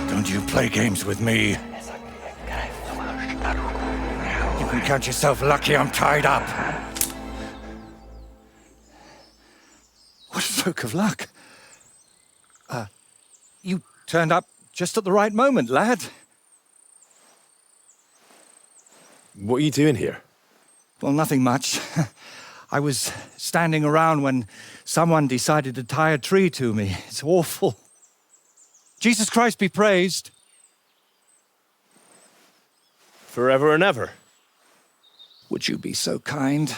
Don't you play games with me. You can count yourself lucky I'm tied up. What a stroke of luck. You turned up just at the right moment, lad. What are you doing here? Well, nothing much. I was standing around when someone decided to tie a tree to me. It's awful. Jesus Christ be praised. Forever and ever? Would you be so kind?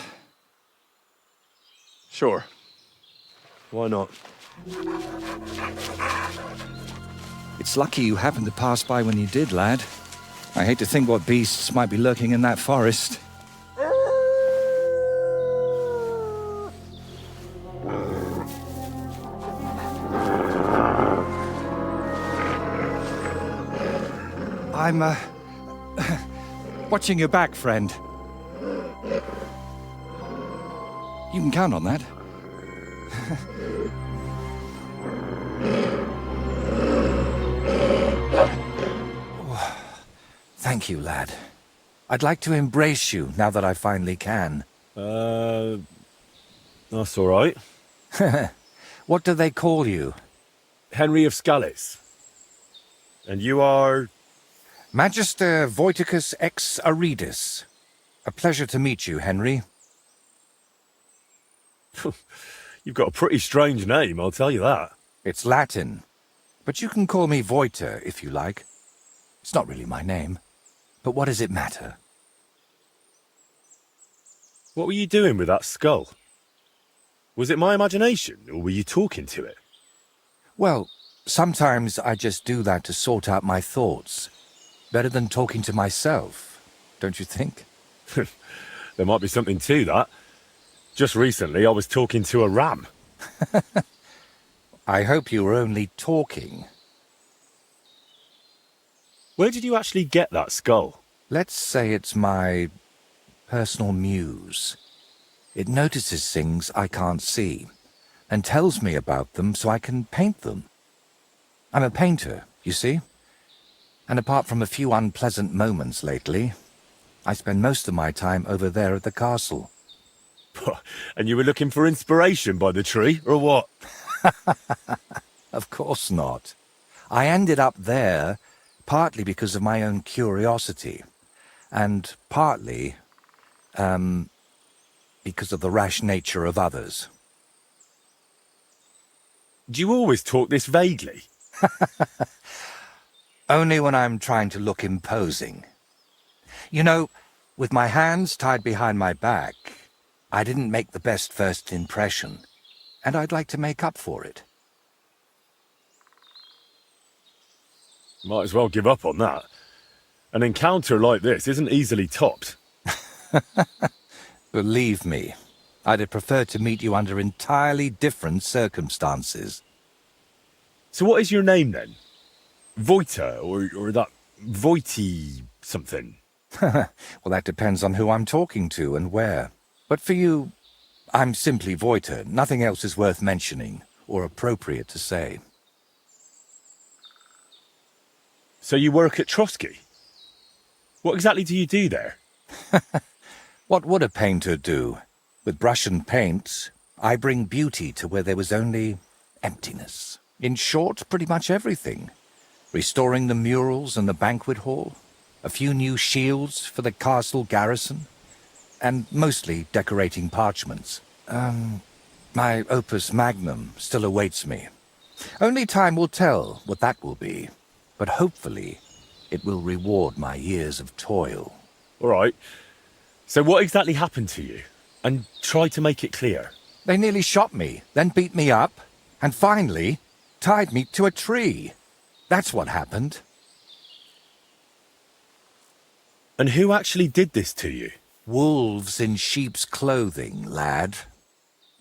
Sure. Why not? It's lucky you happened to pass by when you did, lad. I hate to think what beasts might be lurking in that forest. I'm, watching your back, friend. You can count on that. Thank you, lad. I'd like to embrace you now that I finally can. That's all right. What do they call you? Henry of Skalitz. And you are? Magister Voiticus ex Aridus. A pleasure to meet you, Henry. You've got a pretty strange name, I'll tell you that. It's Latin, but you can call me Voiter if you like. It's not really my name, but what does it matter? What were you doing with that skull? Was it my imagination, or were you talking to it? Well, sometimes I just do that to sort out my thoughts. Better than talking to myself, don't you think? There might be something to that. Just recently, I was talking to a ram. I hope you were only talking. Where did you actually get that skull? Let's say it's my personal muse. It notices things I can't see, and tells me about them so I can paint them. I'm a painter, you see? And apart from a few unpleasant moments lately, I spend most of my time over there at the castle. And you were looking for inspiration by the tree, or what? Of course not. I ended up there partly because of my own curiosity, and partly, because of the rash nature of others. Do you always talk this vaguely? Only when I'm trying to look imposing. You know, with my hands tied behind my back, I didn't make the best first impression, and I'd like to make up for it. Might as well give up on that. An encounter like this isn't easily topped. Believe me, I'd have preferred to meet you under entirely different circumstances. So what is your name then? Voiter, or that Voity something? Well, that depends on who I'm talking to and where. But for you, I'm simply Voiter. Nothing else is worth mentioning, or appropriate to say. So you work at Trosky? What exactly do you do there? What would a painter do? With brush and paint, I bring beauty to where there was only emptiness. In short, pretty much everything. Restoring the murals and the banquet hall, a few new shields for the castle garrison, and mostly decorating parchments. My opus magnum still awaits me. Only time will tell what that will be, but hopefully it will reward my years of toil. All right. So what exactly happened to you? And try to make it clear. They nearly shot me, then beat me up, and finally tied me to a tree. That's what happened. And who actually did this to you? Wolves in sheep's clothing, lad.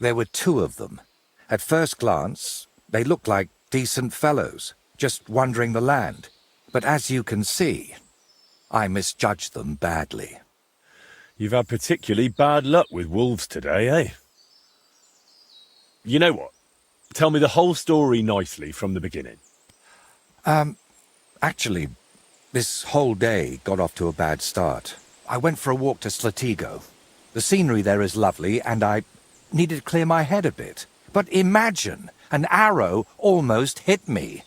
There were 2 of them. At first glance, they looked like decent fellows, just wandering the land. But as you can see, I misjudged them badly. You've had particularly bad luck with wolves today, eh? You know what? Tell me the whole story nicely from the beginning. Actually, this whole day got off to a bad start. I went for a walk to Slatigo. The scenery there is lovely, and I needed to clear my head a bit. But imagine, an arrow almost hit me.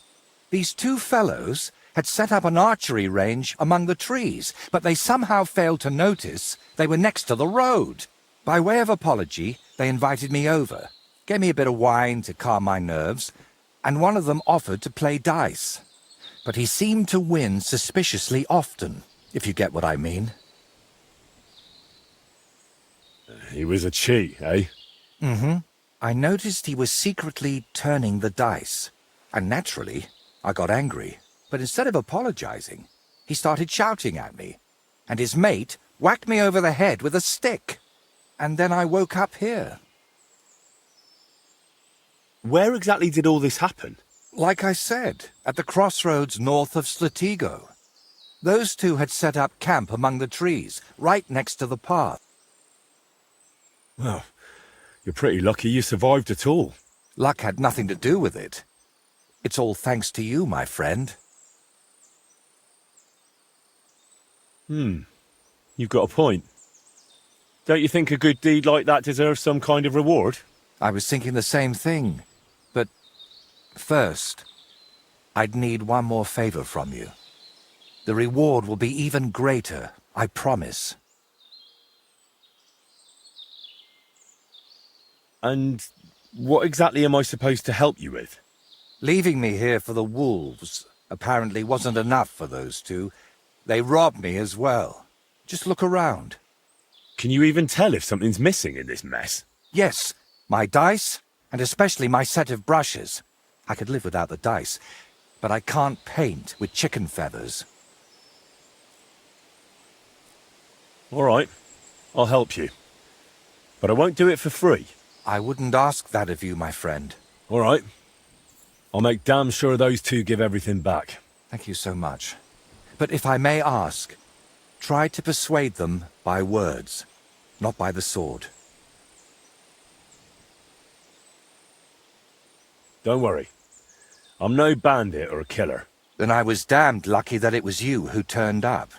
These two fellows had set up an archery range among the trees, but they somehow failed to notice they were next to the road. By way of apology, they invited me over, gave me a bit of wine to calm my nerves, and one of them offered to play dice. But he seemed to win suspiciously often, if you get what I mean. He was a cheat, eh? Mm-hmm. I noticed he was secretly turning the dice, and naturally, I got angry. But instead of apologizing, he started shouting at me, and his mate whacked me over the head with a stick. And then I woke up here. Where exactly did all this happen? Like I said, at the crossroads north of Slatigo. Those two had set up camp among the trees, right next to the path. Well, you're pretty lucky you survived at all. Luck had nothing to do with it. It's all thanks to you, my friend. You've got a point. Don't you think a good deed like that deserves some kind of reward? I was thinking the same thing. But first, I'd need one more favor from you. The reward will be even greater, I promise. And what exactly am I supposed to help you with? Leaving me here for the wolves apparently wasn't enough for those two. They robbed me as well. Just look around. Can you even tell if something's missing in this mess? Yes, my dice, and especially my set of brushes. I could live without the dice, but I can't paint with chicken feathers. All right, I'll help you. But I won't do it for free. I wouldn't ask that of you, my friend. All right. I'll make damn sure those two give everything back. Thank you so much. But if I may ask, try to persuade them by words, not by the sword. Don't worry. I'm no bandit or a killer. Then I was damned lucky that it was you who turned up.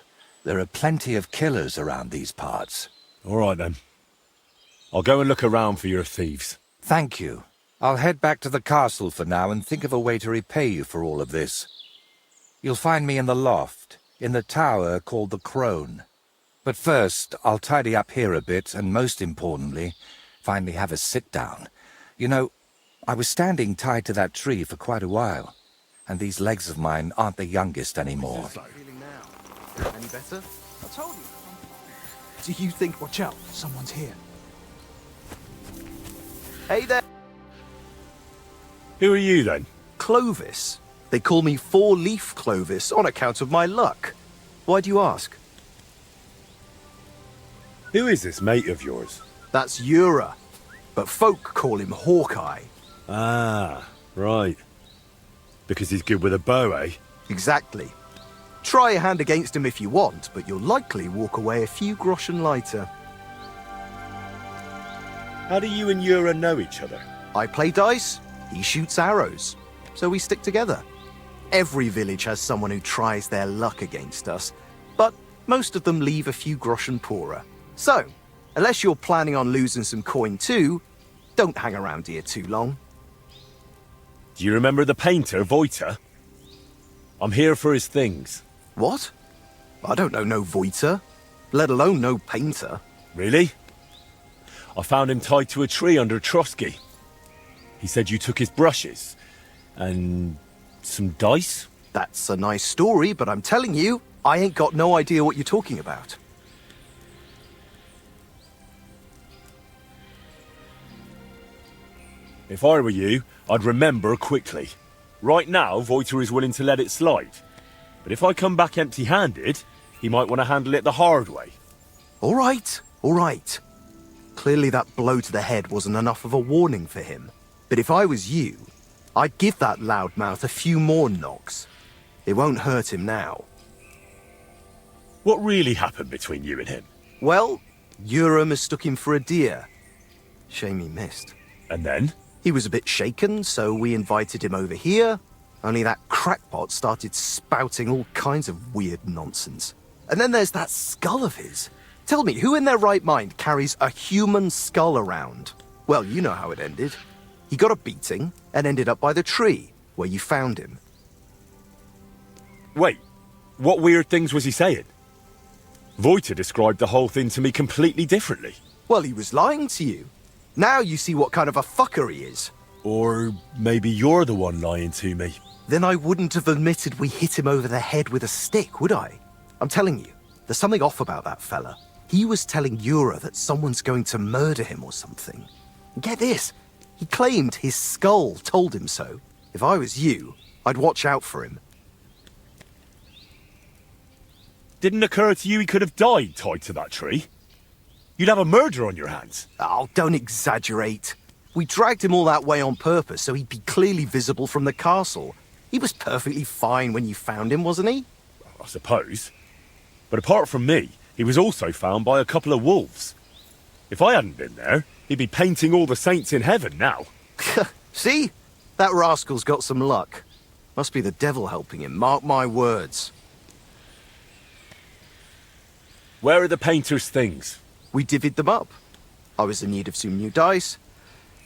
There are plenty of killers around these parts. All right, then. I'll go and look around for your thieves. Thank you. I'll head back to the castle for now and think of a way to repay you for all of this. You'll find me in the loft, in the tower called the Crone. But first, I'll tidy up here a bit, and most importantly, finally have a sit-down. You know, I was standing tied to that tree for quite a while, and these legs of mine aren't the youngest anymore. Feeling now? Any better? I told you. Do you think... Watch out, someone's here. Hey there. Who are you, then? Clovis. They call me Four-Leaf Clovis on account of my luck. Why do you ask? Who is this mate of yours? That's Ura, but folk call him Hawkeye. Ah, right. Because he's good with a bow, eh? Exactly. Try a hand against him if you want, but you'll likely walk away a few groschen lighter. How do you and Ura know each other? I play dice, he shoots arrows, so we stick together. Every village has someone who tries their luck against us, but most of them leave a few groschen poorer. So, unless you're planning on losing some coin too, don't hang around here too long. Do you remember the painter, Voita? I'm here for his things. What? I don't know no Voiter, let alone no painter. Really? I found him tied to a tree under Trosky. He said you took his brushes and some dice? That's a nice story, but I'm telling you, I ain't got no idea what you're talking about. If I were you, I'd remember quickly. Right now, Voiter is willing to let it slide. But if I come back empty-handed, he might want to handle it the hard way. All right, all right. Clearly that blow to the head wasn't enough of a warning for him. But if I was you, I'd give that loudmouth a few more knocks. It won't hurt him now. What really happened between you and him? Well, Ura mistook him for a deer. Shame he missed. And then? He was a bit shaken, so we invited him over here, only that crackpot started spouting all kinds of weird nonsense. And then there's that skull of his. Tell me, who in their right mind carries a human skull around? Well, you know how it ended. He got a beating and ended up by the tree, where you found him. Wait, what weird things was he saying? Voiter described the whole thing to me completely differently. Well, he was lying to you. Now you see what kind of a fucker he is. Or maybe you're the one lying to me. Then I wouldn't have admitted we hit him over the head with a stick, would I? I'm telling you, there's something off about that fella. He was telling Yura that someone's going to murder him or something. Get this, he claimed his skull told him so. If I was you, I'd watch out for him. Didn't occur to you he could have died tied to that tree? You'd have a murder on your hands. Oh, don't exaggerate. We dragged him all that way on purpose so he'd be clearly visible from the castle. He was perfectly fine when you found him, wasn't he? I suppose. But apart from me, he was also found by a couple of wolves. If I hadn't been there, he'd be painting all the saints in heaven now. See? That rascal's got some luck. Must be the devil helping him, mark my words. Where are the painter's things? We divvied them up. I was in need of some new dice.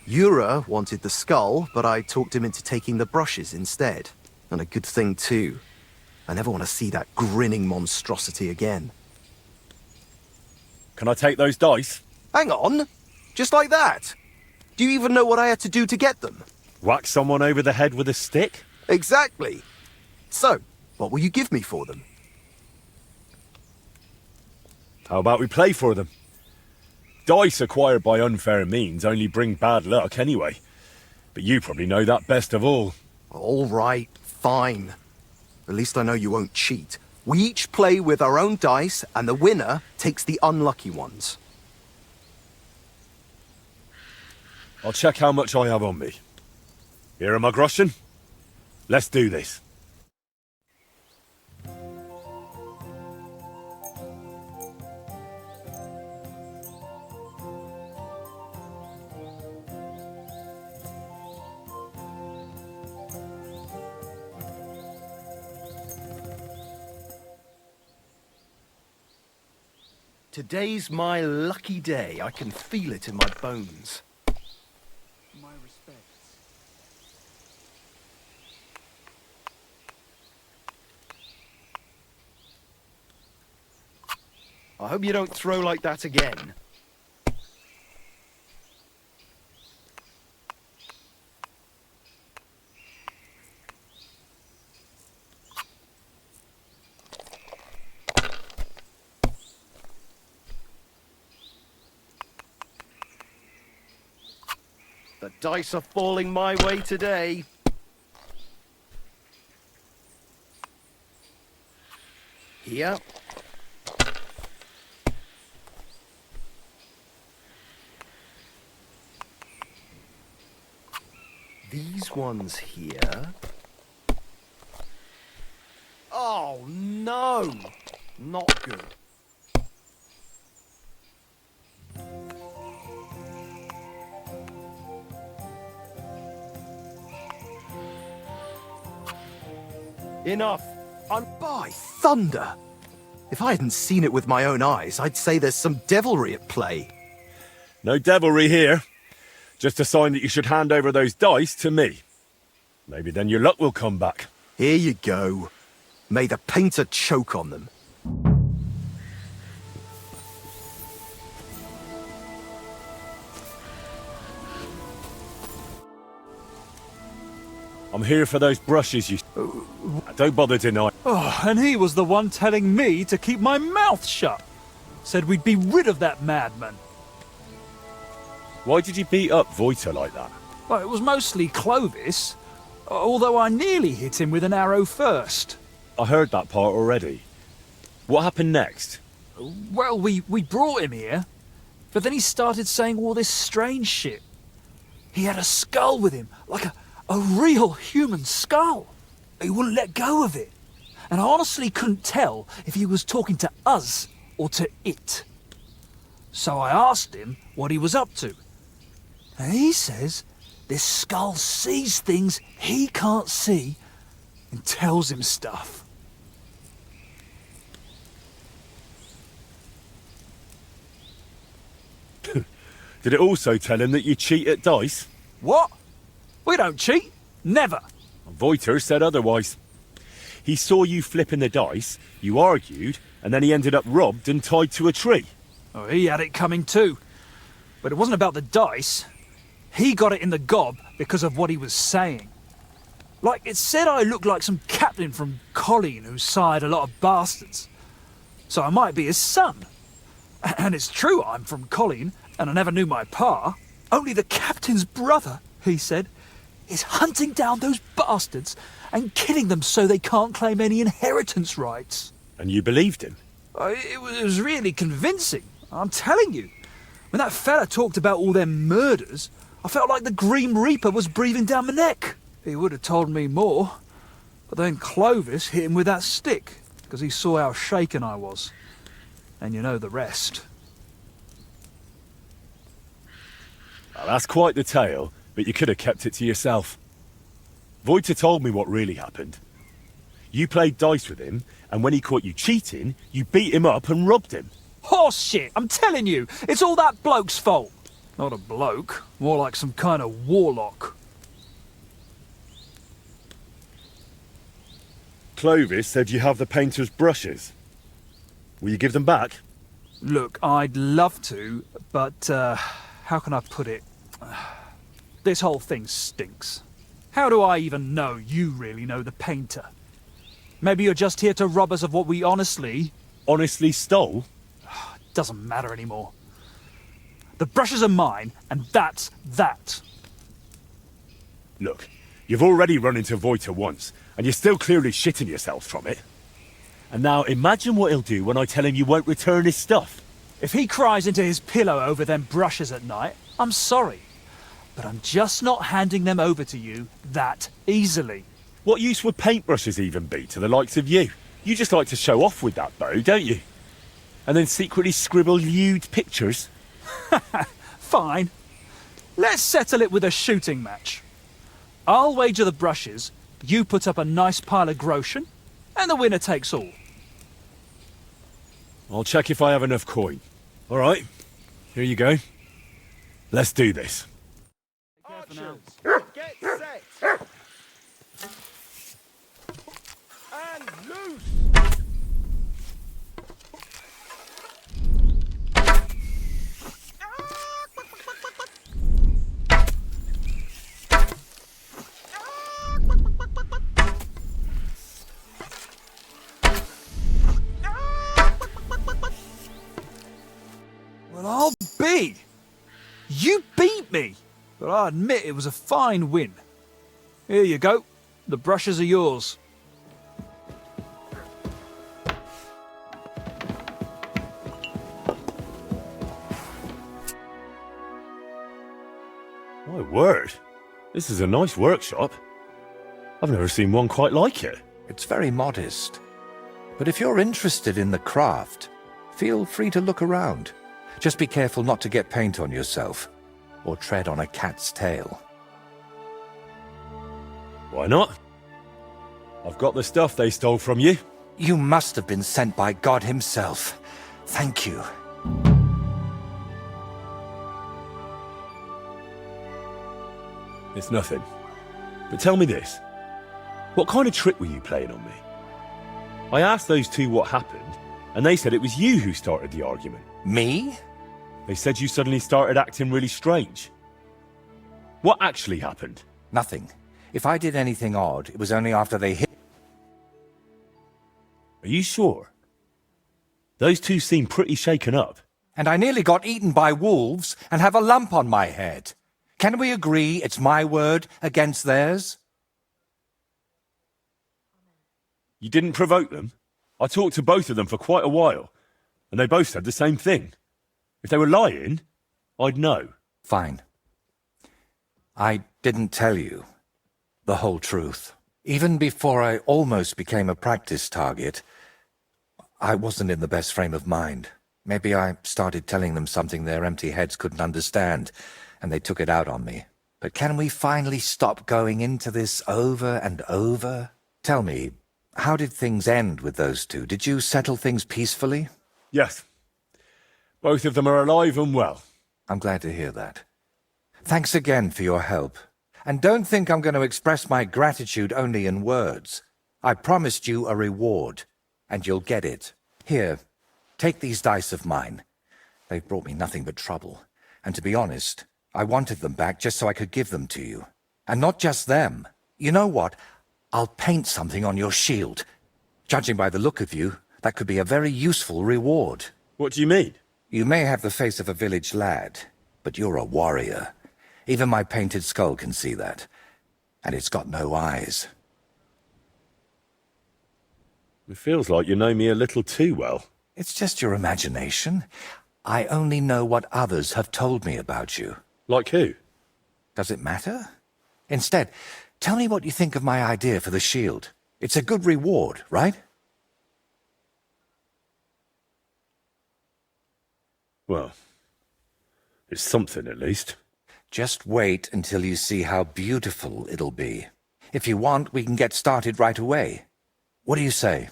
Yura wanted the skull, but I talked him into taking the brushes instead. And a good thing too. I never want to see that grinning monstrosity again. Can I take those dice? Hang on! Just like that? Do you even know what I had to do to get them? Whack someone over the head with a stick? Exactly. So, what will you give me for them? How about we play for them? Dice acquired by unfair means only bring bad luck anyway. But you probably know that best of all. All right, fine. At least I know you won't cheat. We each play with our own dice, and the winner takes the unlucky ones. I'll check how much I have on me. Here am I, Groschen? Let's do this. Today's my lucky day. I can feel it in my bones. My respects. I hope you don't throw like that again. The dice are falling my way today. Here. These ones here. Oh, no! Not good. Enough. By thunder! If I hadn't seen it with my own eyes, I'd say there's some devilry at play. No devilry here. Just a sign that you should hand over those dice to me. Maybe then your luck will come back. Here you go. May the painter choke on them. I'm here for those brushes you... Don't bother denying. Oh, and he was the one telling me to keep my mouth shut. Said we'd be rid of that madman. Why did you beat up Voiter like that? Well, it was mostly Clovis, although I nearly hit him with an arrow first. I heard that part already. What happened next? Well, we brought him here, but then he started saying all this strange shit. He had a skull with him, like a real human skull. He wouldn't let go of it. And I honestly couldn't tell if he was talking to us or to it. So I asked him what he was up to. And he says This skull sees things he can't see and tells him stuff. Did it also tell him that you cheat at dice? What? We don't cheat. Never. Voiter said otherwise. He saw you flipping the dice, you argued, and then he ended up robbed and tied to a tree. Oh, he had it coming too. But it wasn't about the dice. He got it in the gob because of what he was saying. Like, it said I looked like some captain from Colleen who sired a lot of bastards. So I might be his son. And it's true I'm from Colleen, and I never knew my pa. Only the captain's brother, he said, is hunting down those bastards and killing them so they can't claim any inheritance rights. And you believed him? It was really convincing, I'm telling you. When that fella talked about all them murders, I felt like the Grim Reaper was breathing down my neck. He would have told me more. But then Clovis hit him with that stick, because he saw how shaken I was. And you know the rest. Well, that's quite the tale, but you could have kept it to yourself. Voiter told me what really happened. You played dice with him, and when he caught you cheating, you beat him up and robbed him. Horse shit, I'm telling you, it's all that bloke's fault. Not a bloke, more like some kind of warlock. Clovis said you have the painter's brushes. Will you give them back? Look, I'd love to, but how can I put it? This whole thing stinks. How do I even know you really know the painter? Maybe you're just here to rob us of what we honestly stole? Doesn't matter anymore. The brushes are mine, and that's that. Look, you've already run into Voiter once, and you're still clearly shitting yourselves from it. And now imagine what he'll do when I tell him you won't return his stuff. If he cries into his pillow over them brushes at night, I'm sorry. But I'm just not handing them over to you that easily. What use would paintbrushes even be to the likes of you? You just like to show off with that bow, don't you? And then secretly scribble lewd pictures? Fine. Let's settle it with a shooting match. I'll wager the brushes, you put up a nice pile of groschen, and the winner takes all. I'll check if I have enough coin. All right, here you go. Let's do this. Archers, get set! And loose! Well, I'll be. You beat me, but I admit it was a fine win. Here you go. The brushes are yours. My word, this is a nice workshop. I've never seen one quite like it. It's very modest. But if you're interested in the craft, feel free to look around. Just be careful not to get paint on yourself, or tread on a cat's tail. Why not? I've got the stuff they stole from you. You must have been sent by God himself. Thank you. It's nothing. But tell me this. What kind of trick were you playing on me? I asked those two what happened, and they said it was you who started the argument. Me? They said you suddenly started acting really strange. What actually happened? Nothing. If I did anything odd, it was only after they hit. Are you sure? Those two seem pretty shaken up. And I nearly got eaten by wolves and have a lump on my head. Can we agree it's my word against theirs? You didn't provoke them? I talked to both of them for quite a while, and they both said the same thing. If they were lying, I'd know. Fine. I didn't tell you the whole truth. Even before I almost became a practice target, I wasn't in the best frame of mind. Maybe I started telling them something their empty heads couldn't understand, and they took it out on me. But can we finally stop going into this over and over? Tell me, how did things end with those two? Did you settle things peacefully? Yes. Both of them are alive and well. I'm glad to hear that. Thanks again for your help. And don't think I'm going to express my gratitude only in words. I promised you a reward, and you'll get it. Here, take these dice of mine. They've brought me nothing but trouble. And to be honest, I wanted them back just so I could give them to you. And not just them. You know what? I'll paint something on your shield. Judging by the look of you, that could be a very useful reward. What do you mean? You may have the face of a village lad, but you're a warrior. Even my painted skull can see that. And it's got no eyes. It feels like you know me a little too well. It's just your imagination. I only know what others have told me about you. Like who? Does it matter? Instead, tell me what you think of my idea for the shield. It's a good reward, right? Well, it's something at least. Just wait until you see how beautiful it'll be. If you want, we can get started right away. What do you say?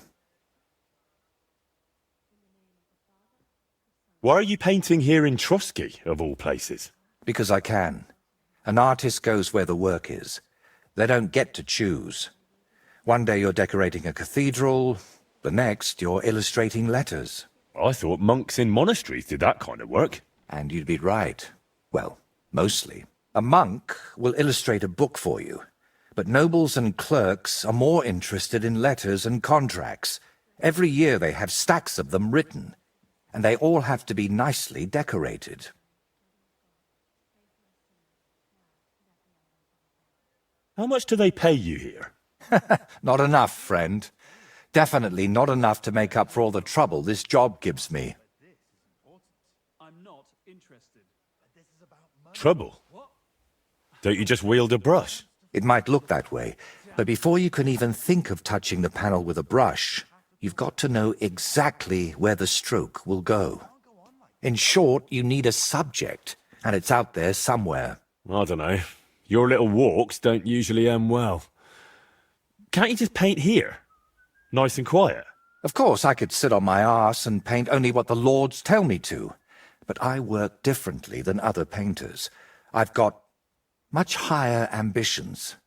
Why are you painting here in Trosky, of all places? Because I can. An artist goes where the work is. They don't get to choose. One day you're decorating a cathedral, the next you're illustrating letters. I thought monks in monasteries did that kind of work. And you'd be right. Well, mostly. A monk will illustrate a book for you, but nobles and clerks are more interested in letters and contracts. Every year they have stacks of them written, and they all have to be nicely decorated. How much do they pay you here? Not enough, friend. Definitely not enough to make up for all the trouble this job gives me. I'm not interested. Trouble? Don't you just wield a brush? It might look that way, but before you can even think of touching the panel with a brush, you've got to know exactly where the stroke will go. In short, you need a subject, and it's out there somewhere. I don't know. Your little walks don't usually end well. Can't you just paint here? Nice and quiet. Of course, I could sit on my arse and paint only what the lords tell me to, but I work differently than other painters. I've got much higher ambitions.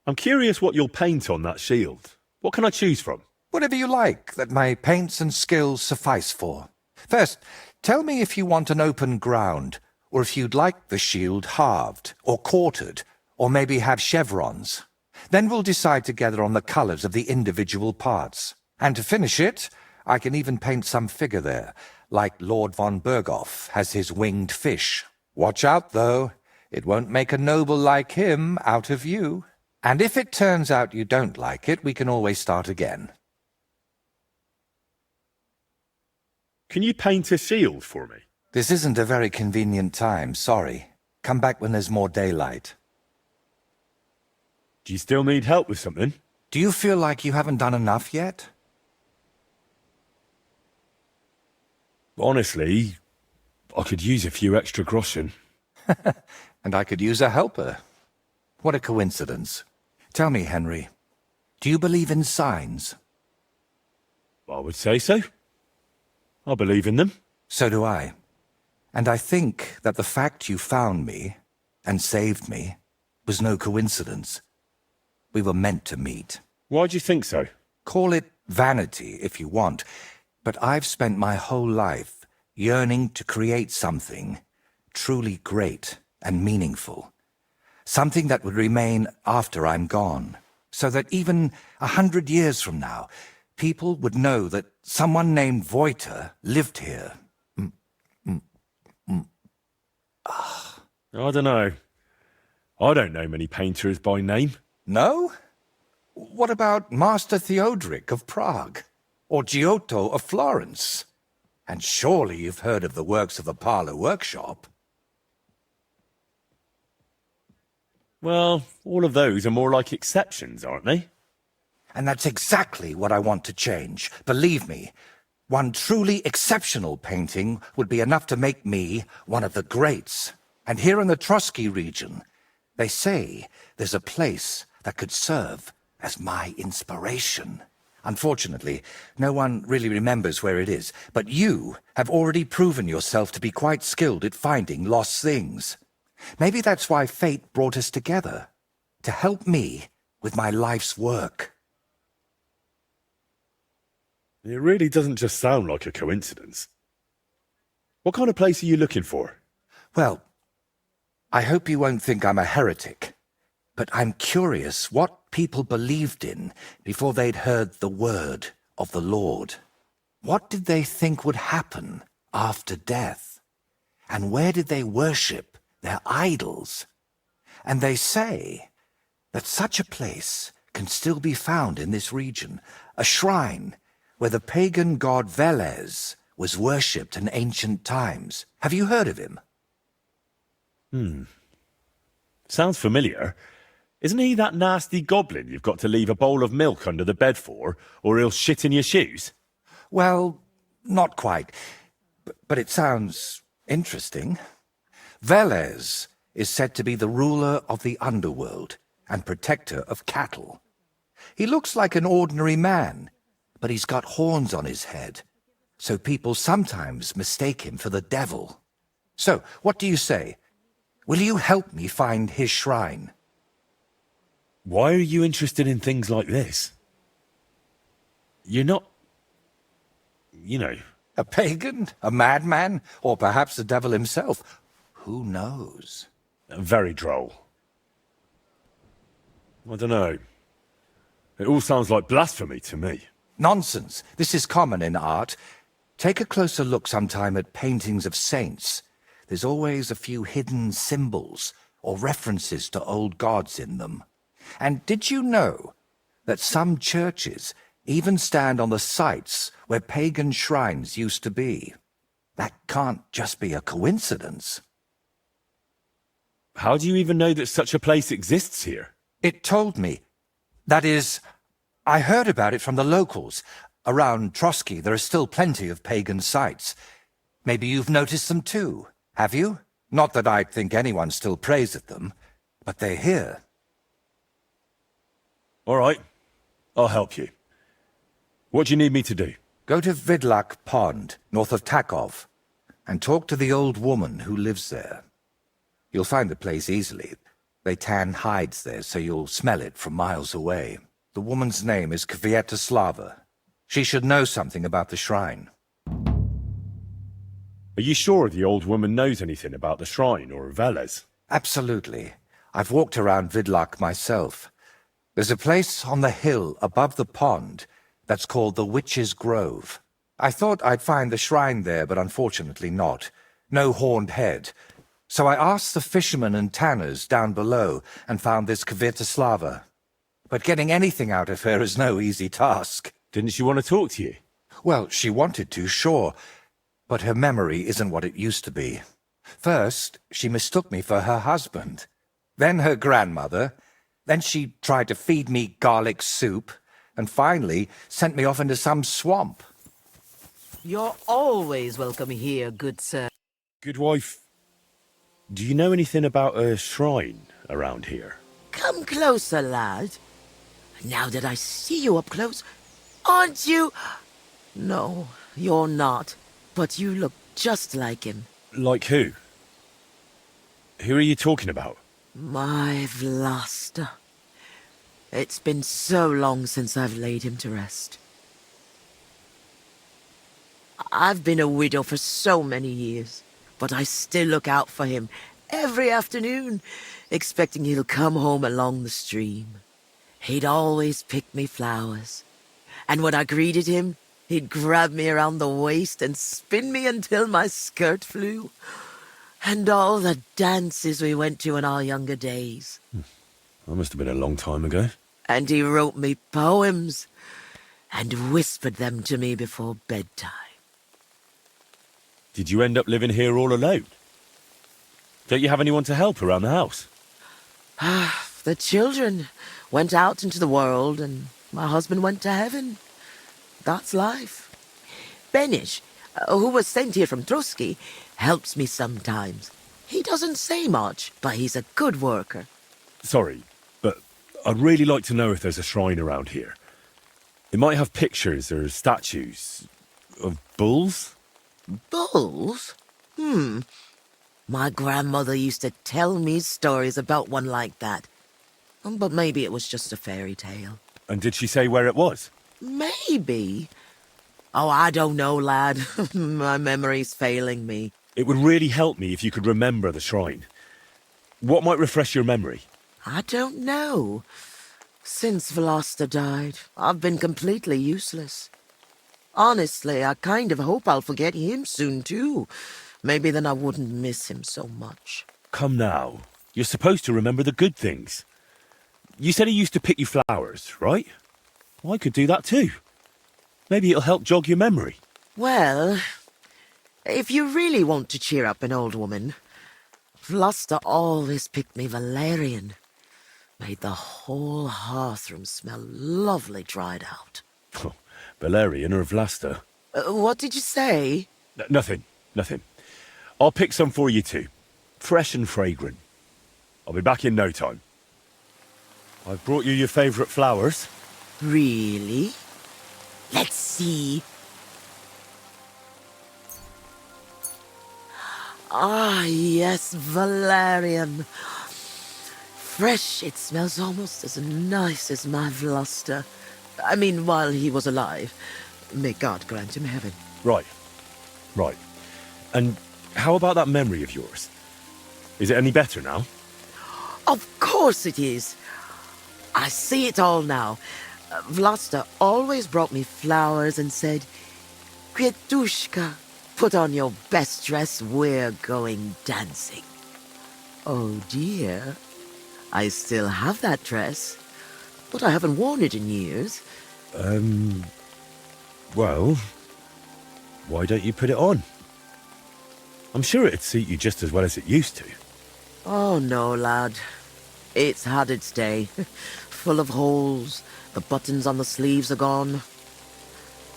I'm curious what you'll paint on that shield. What can I choose from? Whatever you like that my paints and skills suffice for. First, tell me if you want an open ground, or if you'd like the shield halved, or quartered, or maybe have chevrons. Then we'll decide together on the colours of the individual parts. And to finish it, I can even paint some figure there, like Lord von Berghoff has his winged fish. Watch out, though. It won't make a noble like him out of you. And if it turns out you don't like it, we can always start again. Can you paint a shield for me? This isn't a very convenient time, sorry. Come back when there's more daylight. Do you still need help with something? Do you feel like you haven't done enough yet? Honestly, I could use a few extra groschen. And I could use a helper. What a coincidence. Tell me, Henry, do you believe in signs? I would say so. I believe in them. So do I. And I think that the fact you found me and saved me was no coincidence. We were meant to meet. Why do you think so? Call it vanity if you want, but I've spent my whole life yearning to create something truly great and meaningful. Something that would remain after I'm gone, so that even 100 years from now, people would know that someone named Voiter lived here. I don't know. I don't know many painters by name. No? What about Master Theodoric of Prague? Or Giotto of Florence? And surely you've heard of the works of the Parlour Workshop. Well, all of those are more like exceptions, aren't they? And that's exactly what I want to change. Believe me, One truly exceptional painting would be enough to make me one of the greats. And here in the Trosky region, they say there's a place that could serve as my inspiration. Unfortunately, no one really remembers where it is, but you have already proven yourself to be quite skilled at finding lost things. Maybe that's why fate brought us together, to help me with my life's work. It really doesn't just sound like a coincidence. What kind of place are you looking for? Well, I hope you won't think I'm a heretic, but I'm curious what people believed in before they'd heard the word of the Lord. What did they think would happen after death? And where did they worship their idols? And they say that such a place can still be found in this region, a shrine where the pagan god Velez was worshipped in ancient times. Have you heard of him? Sounds familiar. Isn't he that nasty goblin you've got to leave a bowl of milk under the bed for, or he'll shit in your shoes? Well, not quite, but it sounds interesting. Velez is said to be the ruler of the underworld and protector of cattle. He looks like an ordinary man, but he's got horns on his head, so people sometimes mistake him for the devil. So, what do you say? Will you help me find his shrine? Why are you interested in things like this? You're not... you know... A pagan? A madman? Or perhaps the devil himself? Who knows? very droll. I don't know. It all sounds like blasphemy to me. Nonsense. This is common in art. Take a closer look sometime at paintings of saints. There's always a few hidden symbols or references to old gods in them. And did you know that some churches even stand on the sites where pagan shrines used to be? That can't just be a coincidence. How do you even know that such a place exists here? It told me. That is, I heard about it from the locals. Around Trosky there are still plenty of pagan sites. Maybe you've noticed them too, have you? Not that I'd think anyone still prays at them, but they're here. All right, I'll help you. What do you need me to do? Go to Vidlak Pond, north of Takov, and talk to the old woman who lives there. You'll find the place easily. They tan hides there, so you'll smell it from miles away. The woman's name is Kvietoslava. She should know something about the shrine. Are you sure the old woman knows anything about the shrine or Velez? Absolutely. I've walked around Vidlak myself. There's a place on the hill above the pond that's called the Witch's Grove. I thought I'd find the shrine there, but unfortunately not. No horned head. So I asked the fishermen and tanners down below and found this Kvietoslava. But getting anything out of her is no easy task. Didn't she want to talk to you? Well, she wanted to, sure, but her memory isn't what it used to be. First, she mistook me for her husband, then her grandmother, then she tried to feed me garlic soup, and finally sent me off into some swamp. You're always welcome here, good sir. Good wife, do you know anything about a shrine around here? Come closer, lad. Now that I see you up close, aren't you? No, you're not. But you look just like him. Like who? Who are you talking about? My Vlasta. It's been so long since I've laid him to rest. I've been a widow for so many years, but I still look out for him every afternoon, expecting he'll come home along the stream. He'd always pick me flowers, and when I greeted him, he'd grab me around the waist and spin me until my skirt flew. And all the dances we went to in our younger days. That must have been a long time ago. And he wrote me poems and whispered them to me before bedtime. Did you end up living here all alone? Don't you have anyone to help around the house? The children went out into the world and my husband went to heaven. That's life. Benish, who was sent here from Trosky, helps me sometimes. He doesn't say much, but he's a good worker. Sorry, but I'd really like to know if there's a shrine around here. It might have pictures or statues of bulls. Bulls? My grandmother used to tell me stories about one like that. But maybe it was just a fairy tale. And did she say where it was? Maybe. Oh, I don't know, lad. My memory's failing me. It would really help me if you could remember the shrine. What might refresh your memory? I don't know. Since Vlasta died, I've been completely useless. Honestly, I kind of hope I'll forget him soon, too. Maybe then I wouldn't miss him so much. Come now. You're supposed to remember the good things. You said he used to pick you flowers, right? Well, I could do that too. Maybe it'll help jog your memory. Well, if you really want to cheer up an old woman, Vlasta always picked me valerian. Made the whole hearthroom smell lovely dried out. Valerian or Vlasta? What did you say? Nothing. I'll pick some for you too. Fresh and fragrant. I'll be back in no time. I've brought you your favourite flowers. Really? Let's see. Ah, yes, valerian. Fresh, it smells almost as nice as my Vlasta. I mean, while he was alive. May God grant him heaven. Right. And how about that memory of yours? Is it any better now? Of course it is. I see it all now. Vlasta always brought me flowers and said, Kvetushka, put on your best dress, we're going dancing. Oh dear, I still have that dress, but I haven't worn it in years. Well, why don't you put it on? I'm sure it'd suit you just as well as it used to. Oh no, lad. It's had its day. Full of holes. The buttons on the sleeves are gone.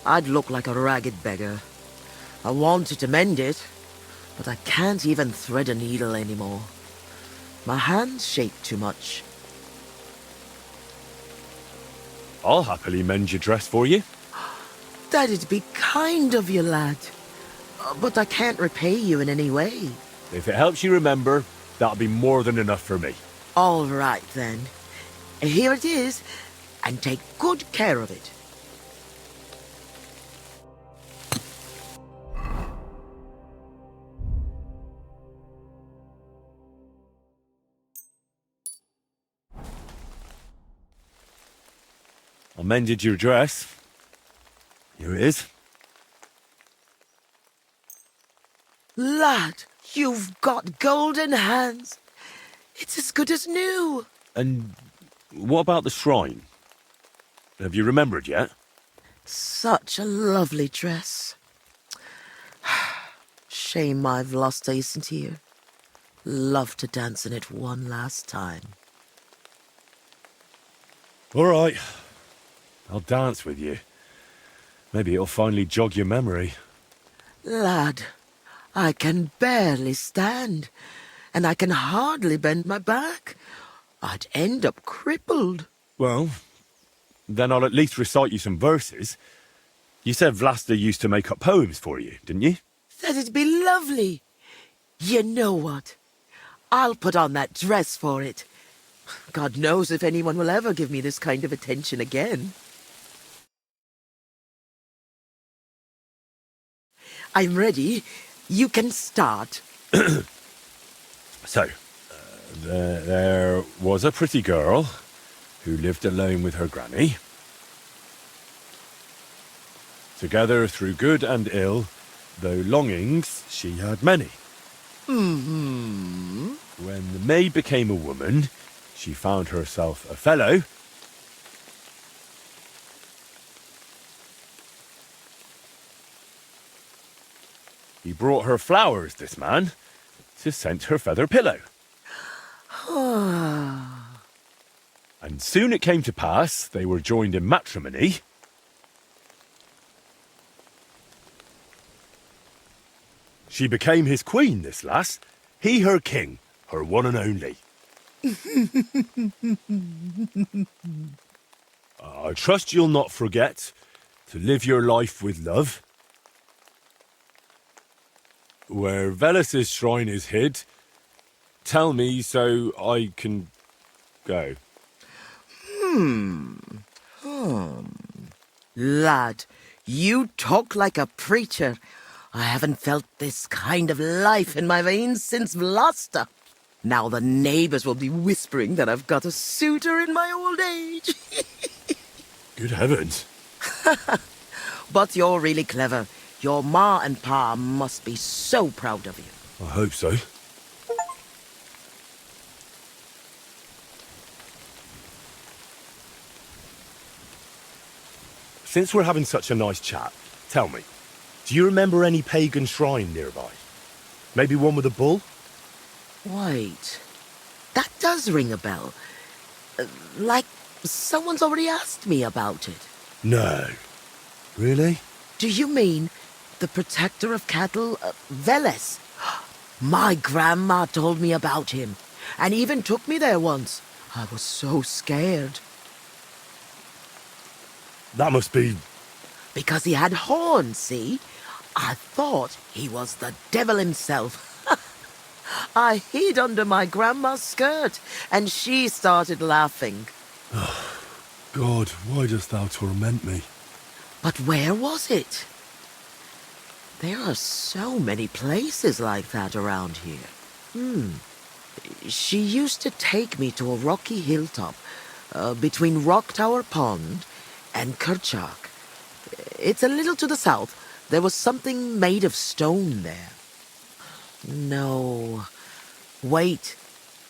I'd look like a ragged beggar. I wanted to mend it, but I can't even thread a needle anymore. My hands shake too much. I'll happily mend your dress for you. That'd be kind of you, lad. But I can't repay you in any way. If it helps you remember, that'll be more than enough for me. All right, then. Here it is, and take good care of it. I mended your dress. Here it is. Lad, you've got golden hands. It's as good as new. And what about the shrine? Have you remembered yet? Such a lovely dress. Shame my Vlasta isn't here. Love to dance in it one last time. All right. I'll dance with you. Maybe it'll finally jog your memory. Lad, I can barely stand, and I can hardly bend my back. I'd end up crippled. Well, then I'll at least recite you some verses. You said Vlasta used to make up poems for you, didn't you? That'd be lovely. You know what? I'll put on that dress for it. God knows if anyone will ever give me this kind of attention again. I'm ready. You can start. So, there was a pretty girl who lived alone with her granny. Together through good and ill, though longings she had many. Mm-hmm. When the maid became a woman, she found herself a fellow. He brought her flowers, this man, to scent her feather pillow. And soon it came to pass they were joined in matrimony. She became his queen, this lass. He her king, her one and only. I trust you'll not forget to live your life with love. Where Velus's shrine is hid, tell me so I can go. Lad, you talk like a preacher. I haven't felt this kind of life in my veins since Vlasta. Now the neighbors will be whispering that I've got a suitor in my old age. Good heavens. But you're really clever. Your ma and pa must be so proud of you. I hope so. Since we're having such a nice chat, tell me, do you remember any pagan shrine nearby? Maybe one with a bull? Wait, that does ring a bell. Like someone's already asked me about it. No. Really? Do you mean the protector of cattle, Veles? My grandma told me about him, and even took me there once. I was so scared. That must be... Because he had horns, see? I thought he was the devil himself. I hid under my grandma's skirt, and she started laughing. God, why dost thou torment me? But where was it? There are so many places like that around here. She used to take me to a rocky hilltop between Rock Tower Pond and Kerchak. It's a little to the south. There was something made of stone there. No. Wait.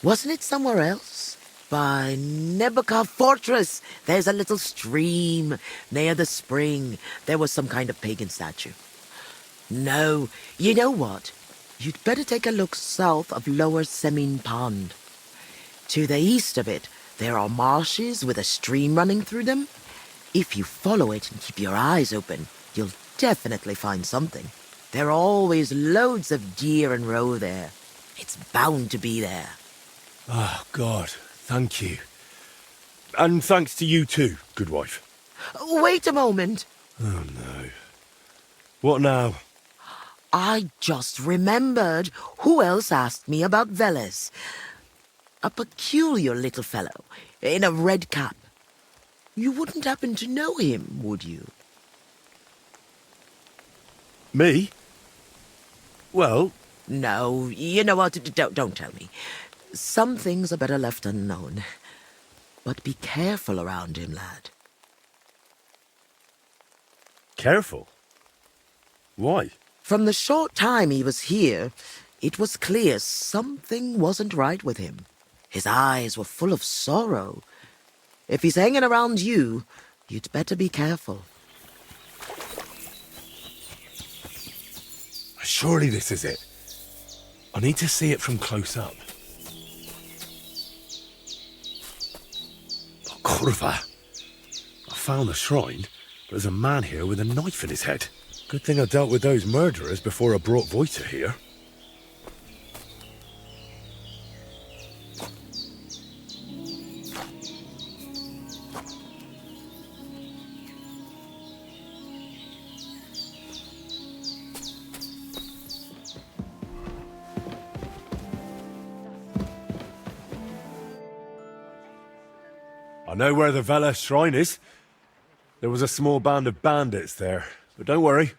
Wasn't it somewhere else? By Nebuchadnezzar Fortress. There's a little stream near the spring. There was some kind of pagan statue. No. You know what? You'd better take a look south of Lower Semin Pond. To the east of it, there are marshes with a stream running through them. If you follow it and keep your eyes open, you'll definitely find something. There are always loads of deer and roe there. It's bound to be there. Oh, God, thank you. And thanks to you too, good wife. Wait a moment. Oh, no. What now? I just remembered who else asked me about Veles. A peculiar little fellow in a red cap. You wouldn't happen to know him, would you? Me? Well... No, you know what? Don't tell me. Some things are better left unknown. But be careful around him, lad. Careful? Why? From the short time he was here, it was clear something wasn't right with him. His eyes were full of sorrow. If he's hanging around you, you'd better be careful. Surely this is it. I need to see it from close up. Oh, Kurva. I found the shrine, but there's a man here with a knife in his head. Good thing I dealt with those murderers before I brought Vojta here. I know where the Veles shrine is. There was a small band of bandits there, but don't worry,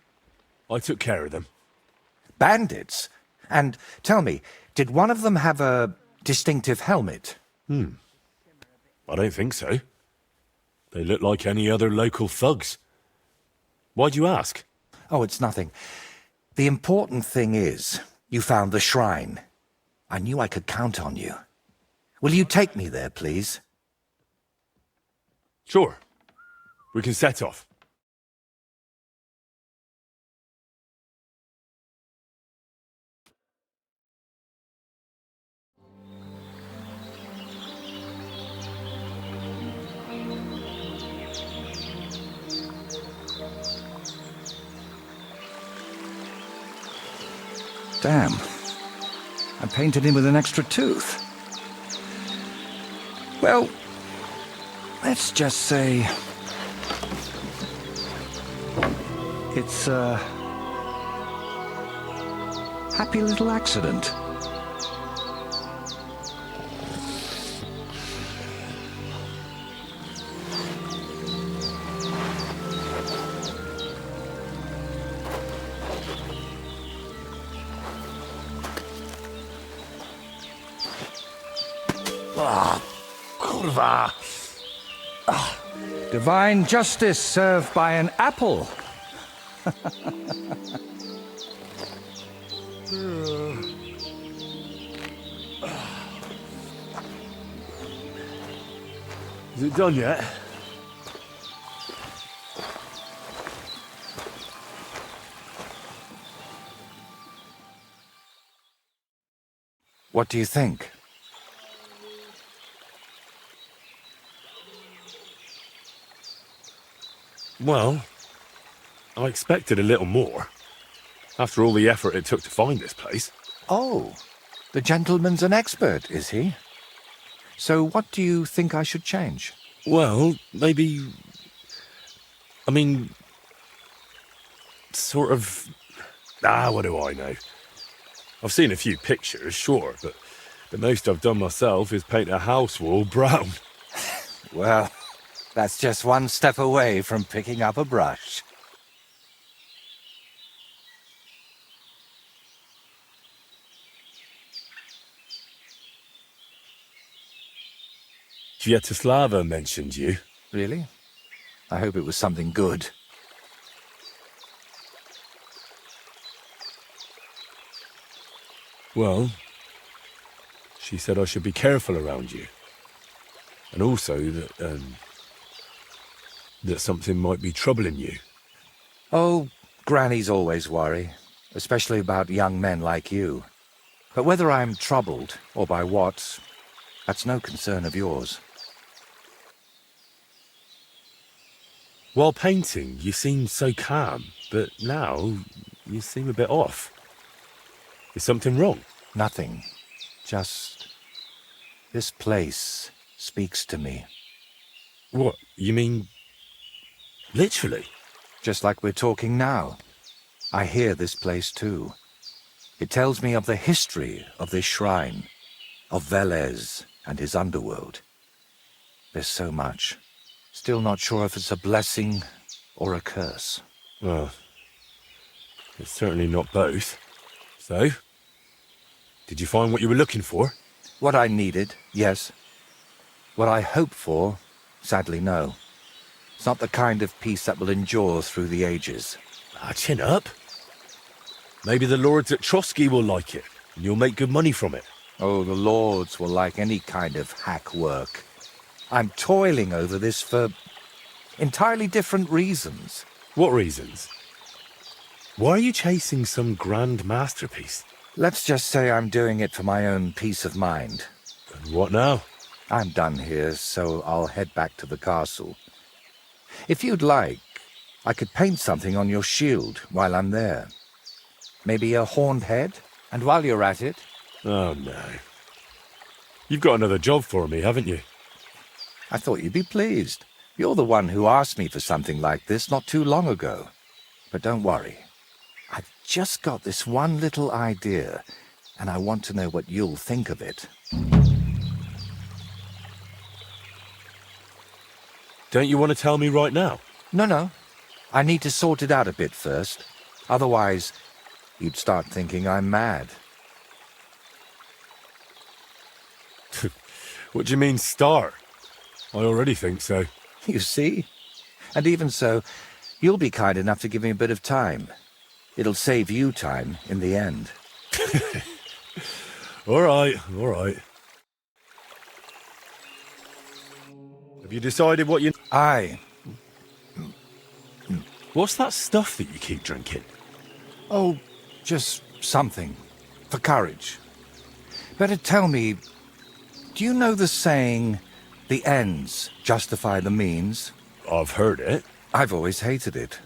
I took care of them. Bandits? And tell me, did one of them have a distinctive helmet? I don't think so. They look like any other local thugs. Why'd you ask? Oh, it's nothing. The important thing is, you found the shrine. I knew I could count on you. Will you take me there, please? Sure. We can set off. Damn. I painted him with an extra tooth. Well, let's just say it's a happy little accident. Kurwa! Divine justice served by an apple. Is it done yet? What do you think? Well, I expected a little more. After all the effort it took to find this place. Oh, the gentleman's an expert, is he? So what do you think I should change? Well, maybe... I mean... sort of... what do I know? I've seen a few pictures, sure, but the most I've done myself is paint a house wall brown. Well, that's just one step away from picking up a brush. Sviatoslava mentioned you. Really? I hope it was something good. Well, she said I should be careful around you. And also that something might be troubling you. Oh, grannies always worry, especially about young men like you. But whether I'm troubled, or by what, that's no concern of yours. While painting, you seemed so calm, but now you seem a bit off. Is something wrong? Nothing. Just... this place speaks to me. What, you mean... literally? Just like we're talking now. I hear this place too. It tells me of the history of this shrine, of Velez and his underworld. There's so much. Still not sure if it's a blessing or a curse. Well, it's certainly not both. So, did you find what you were looking for? What I needed, yes. What I hope for, sadly, no. It's not the kind of peace that will endure through the ages. Chin up. Maybe the lords at Trosky will like it, and you'll make good money from it. Oh, the lords will like any kind of hack work. I'm toiling over this for entirely different reasons. What reasons? Why are you chasing some grand masterpiece? Let's just say I'm doing it for my own peace of mind. And what now? I'm done here, so I'll head back to the castle. If you'd like, I could paint something on your shield while I'm there. Maybe a horned head? And while you're at it... Oh, no. You've got another job for me, haven't you? I thought you'd be pleased. You're the one who asked me for something like this not too long ago. But don't worry. I've just got this one little idea, and I want to know what you'll think of it. Don't you want to tell me right now? No. I need to sort it out a bit first. Otherwise, you'd start thinking I'm mad. What do you mean, start? I already think so. You see? And even so, you'll be kind enough to give me a bit of time. It'll save you time in the end. All right. Have you decided what you... Aye. What's that stuff that you keep drinking? Oh, just something. For courage. Better tell me, do you know the saying, the ends justify the means? I've heard it. I've always hated it.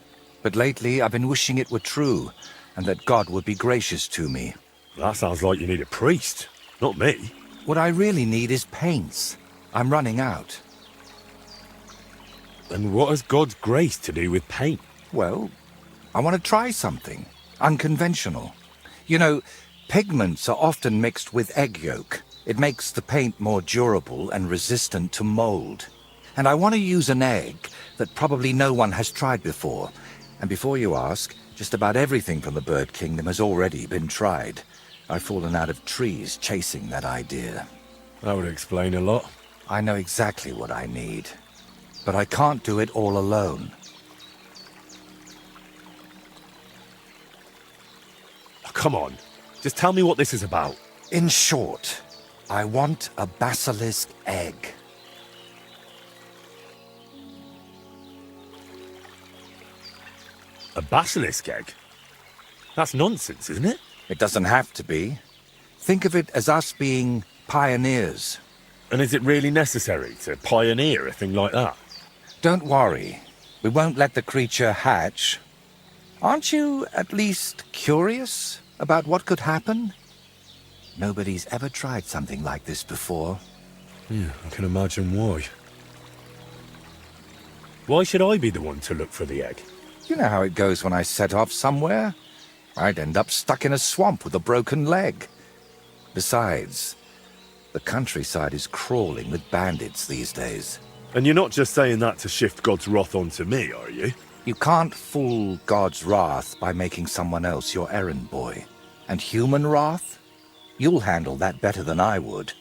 But lately I've been wishing it were true, and that God would be gracious to me. That sounds like you need a priest, not me. What I really need is paints. I'm running out. And what has God's grace to do with paint? Well, I want to try something unconventional. You know, pigments are often mixed with egg yolk. It makes the paint more durable and resistant to mold. And I want to use an egg that probably no one has tried before. And before you ask, just about everything from the bird kingdom has already been tried. I've fallen out of trees chasing that idea. That would explain a lot. I know exactly what I need, but I can't do it all alone. Oh, come on, just tell me what this is about. In short, I want a basilisk egg. A basilisk egg? That's nonsense, isn't it? It doesn't have to be. Think of it as us being pioneers. And is it really necessary to pioneer a thing like that? Don't worry. We won't let the creature hatch. Aren't you at least curious about what could happen? Nobody's ever tried something like this before. Yeah, I can imagine why. Why should I be the one to look for the egg? You know how it goes when I set off somewhere. I'd end up stuck in a swamp with a broken leg. Besides, the countryside is crawling with bandits these days. And you're not just saying that to shift God's wrath onto me, are you? You can't fool God's wrath by making someone else your errand boy. And human wrath? You'll handle that better than I would.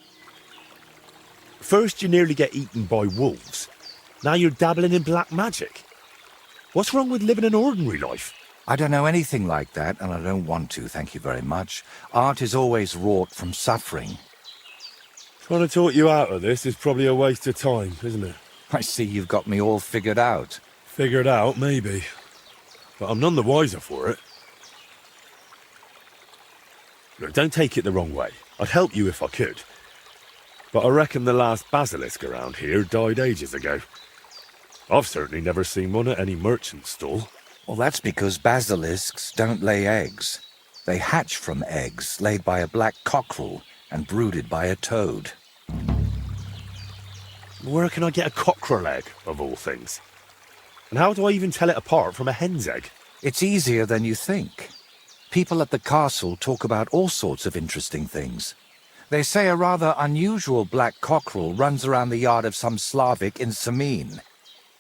First you nearly get eaten by wolves. Now you're dabbling in black magic. What's wrong with living an ordinary life? I don't know anything like that, and I don't want to, thank you very much. Art is always wrought from suffering. Trying to talk you out of this is probably a waste of time, isn't it? I see you've got me all figured out. Figured out, maybe. But I'm none the wiser for it. Look, don't take it the wrong way. I'd help you if I could. But I reckon the last basilisk around here died ages ago. I've certainly never seen one at any merchant stall. Well, that's because basilisks don't lay eggs. They hatch from eggs laid by a black cockerel and brooded by a toad. Where can I get a cockerel egg, of all things? And how do I even tell it apart from a hen's egg? It's easier than you think. People at the castle talk about all sorts of interesting things. They say a rather unusual black cockerel runs around the yard of some Slavic in Samine.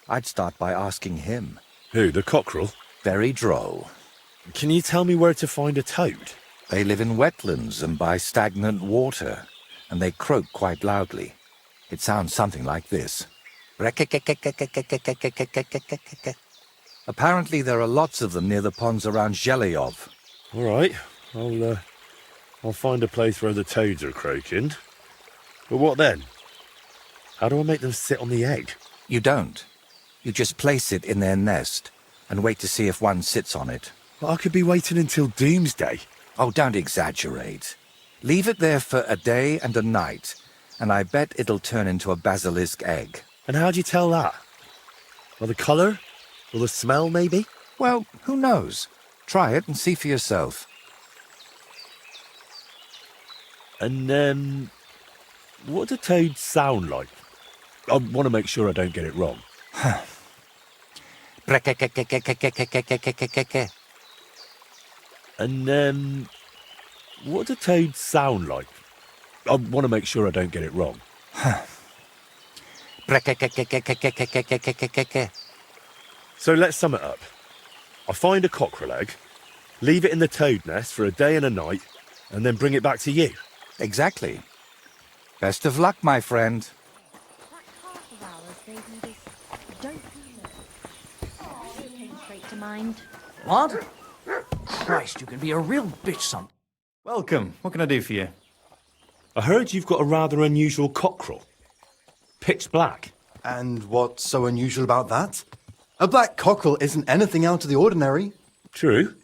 I'd start by asking him. Who, the cockerel? Very droll. Can you tell me where to find a toad? They live in wetlands and by stagnant water, and they croak quite loudly. It sounds something like this. Apparently there are lots of them near the ponds around Zhelyov. All right, I'll find a place where the toads are croaking. But what then? How do I make them sit on the egg? You don't. You just place it in their nest and wait to see if one sits on it. But I could be waiting until doomsday. Oh, don't exaggerate. Leave it there for a day and a night, and I bet it'll turn into a basilisk egg. And how'd you tell that? By the colour? Or the smell, maybe? Well, who knows? Try it and see for yourself. And, what do toads sound like? I want to make sure I don't get it wrong. And, what do toads sound like? I want to make sure I don't get it wrong. So let's sum it up. I find a cockerel egg, leave it in the toad nest for a day and a night, and then bring it back to you. Exactly. Best of luck, my friend. That half of ours gave me this don't feel it. It came straight to mind. What? Christ, you can be a real bitch some. Welcome. What can I do for you? I heard you've got a rather unusual cockerel. Pitch black. And what's so unusual about that? A black cockerel isn't anything out of the ordinary. True.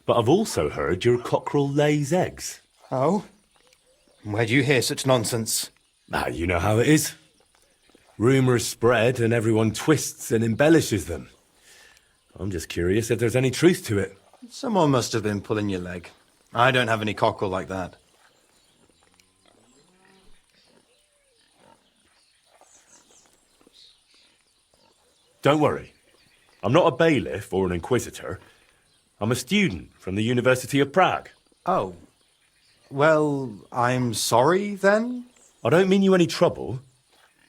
But I've also heard your cockerel lays eggs. Oh? Where do you hear such nonsense? Ah, you know how it is. Rumours spread and everyone twists and embellishes them. I'm just curious if there's any truth to it. Someone must have been pulling your leg. I don't have any cockle like that. Don't worry. I'm not a bailiff or an inquisitor. I'm a student from the University of Prague. Oh. Well, I'm sorry, then? I don't mean you any trouble.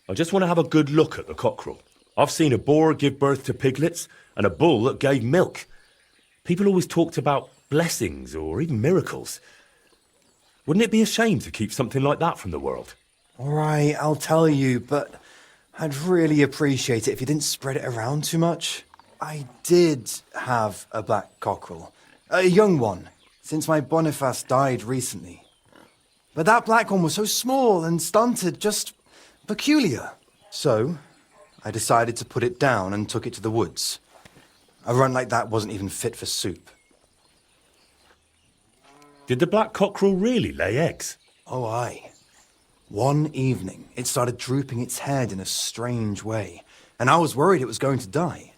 I just want to have a good look at the cockerel. I've seen a boar give birth to piglets and a bull that gave milk. People always talked about blessings or even miracles. Wouldn't it be a shame to keep something like that from the world? All right, I'll tell you, but I'd really appreciate it if you didn't spread it around too much. I did have a black cockerel, a young one, since my Boniface died recently. But that black one was so small and stunted, just peculiar. So, I decided to put it down and took it to the woods. A run like that wasn't even fit for soup. Did the black cockerel really lay eggs? Oh, aye. One evening, it started drooping its head in a strange way, and I was worried it was going to die.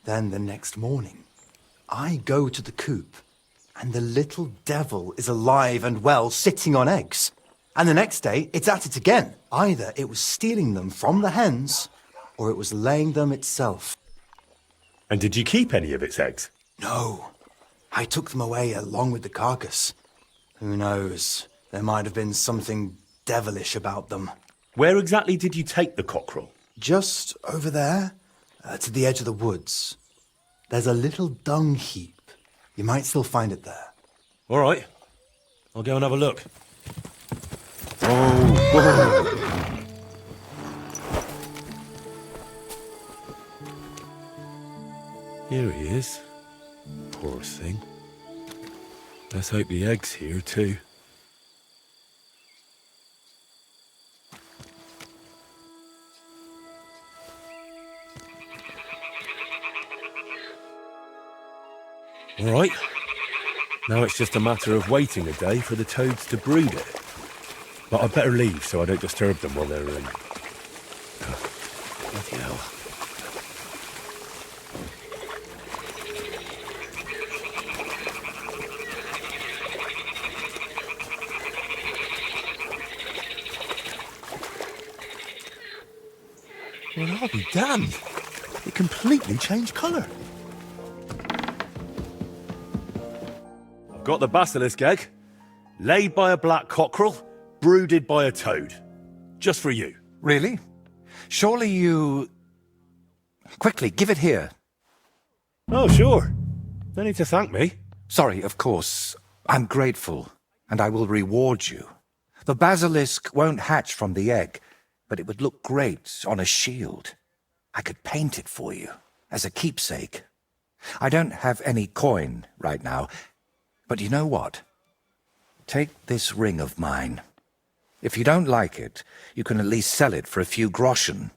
Then the next morning, I go to the coop, and the little devil is alive and well, sitting on eggs. And the next day, it's at it again. Either it was stealing them from the hens, or it was laying them itself. And did you keep any of its eggs? No, I took them away along with the carcass. Who knows? There might have been something devilish about them. Where exactly did you take the cockerel? Just over there, to the edge of the woods. There's a little dung heap. You might still find it there. All right. I'll go and have a look. Oh, whoa. Here he is. Poor thing. Let's hope the egg's here too. All right. Now it's just a matter of waiting a day for the toads to brood it. But I'd better leave so I don't disturb them while they're in. Oh, bloody hell. Well, I'll be damned. It completely changed colour. I've got the basilisk egg, laid by a black cockerel, brooded by a toad. Just for you. Really? Surely you... Quickly, give it here. Oh, sure. No need to thank me. Sorry, of course. I'm grateful, and I will reward you. The basilisk won't hatch from the egg, but it would look great on a shield. I could paint it for you, as a keepsake. I don't have any coin right now, but you know what? Take this ring of mine. If you don't like it, you can at least sell it for a few groschen.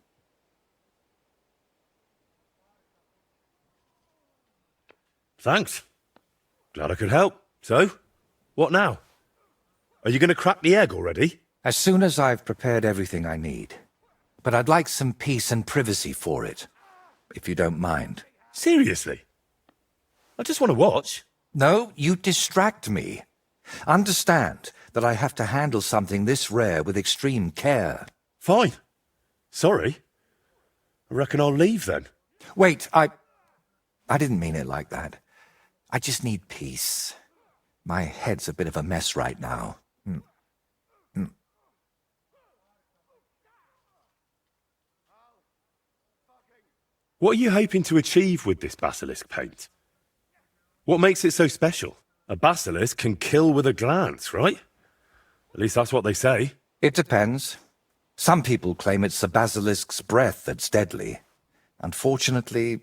Thanks. Glad I could help. So, what now? Are you going to crack the egg already? As soon as I've prepared everything I need. But I'd like some peace and privacy for it, if you don't mind. Seriously? I just want to watch. No, you distract me. Understand that I have to handle something this rare with extreme care. Fine. Sorry. I reckon I'll leave then. Wait, I didn't mean it like that. I just need peace. My head's a bit of a mess right now. What are you hoping to achieve with this basilisk paint? What makes it so special? A basilisk can kill with a glance, right? At least that's what they say. It depends. Some people claim it's the basilisk's breath that's deadly. Unfortunately,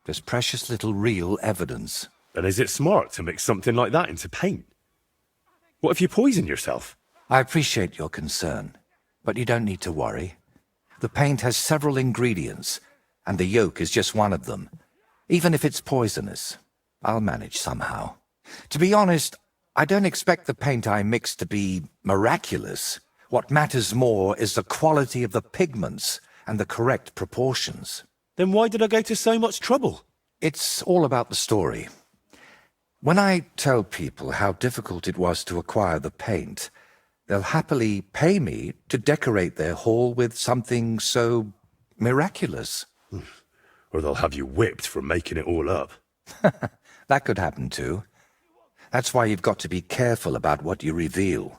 there's precious little real evidence. Then is it smart to mix something like that into paint? What if you poison yourself? I appreciate your concern, but you don't need to worry. The paint has several ingredients, and the yolk is just one of them. Even if it's poisonous, I'll manage somehow. To be honest, I don't expect the paint I mix to be miraculous. What matters more is the quality of the pigments and the correct proportions. Then why did I go to so much trouble? It's all about the story. When I tell people how difficult it was to acquire the paint, they'll happily pay me to decorate their hall with something so miraculous. Or they'll have you whipped for making it all up. That could happen too. That's why you've got to be careful about what you reveal.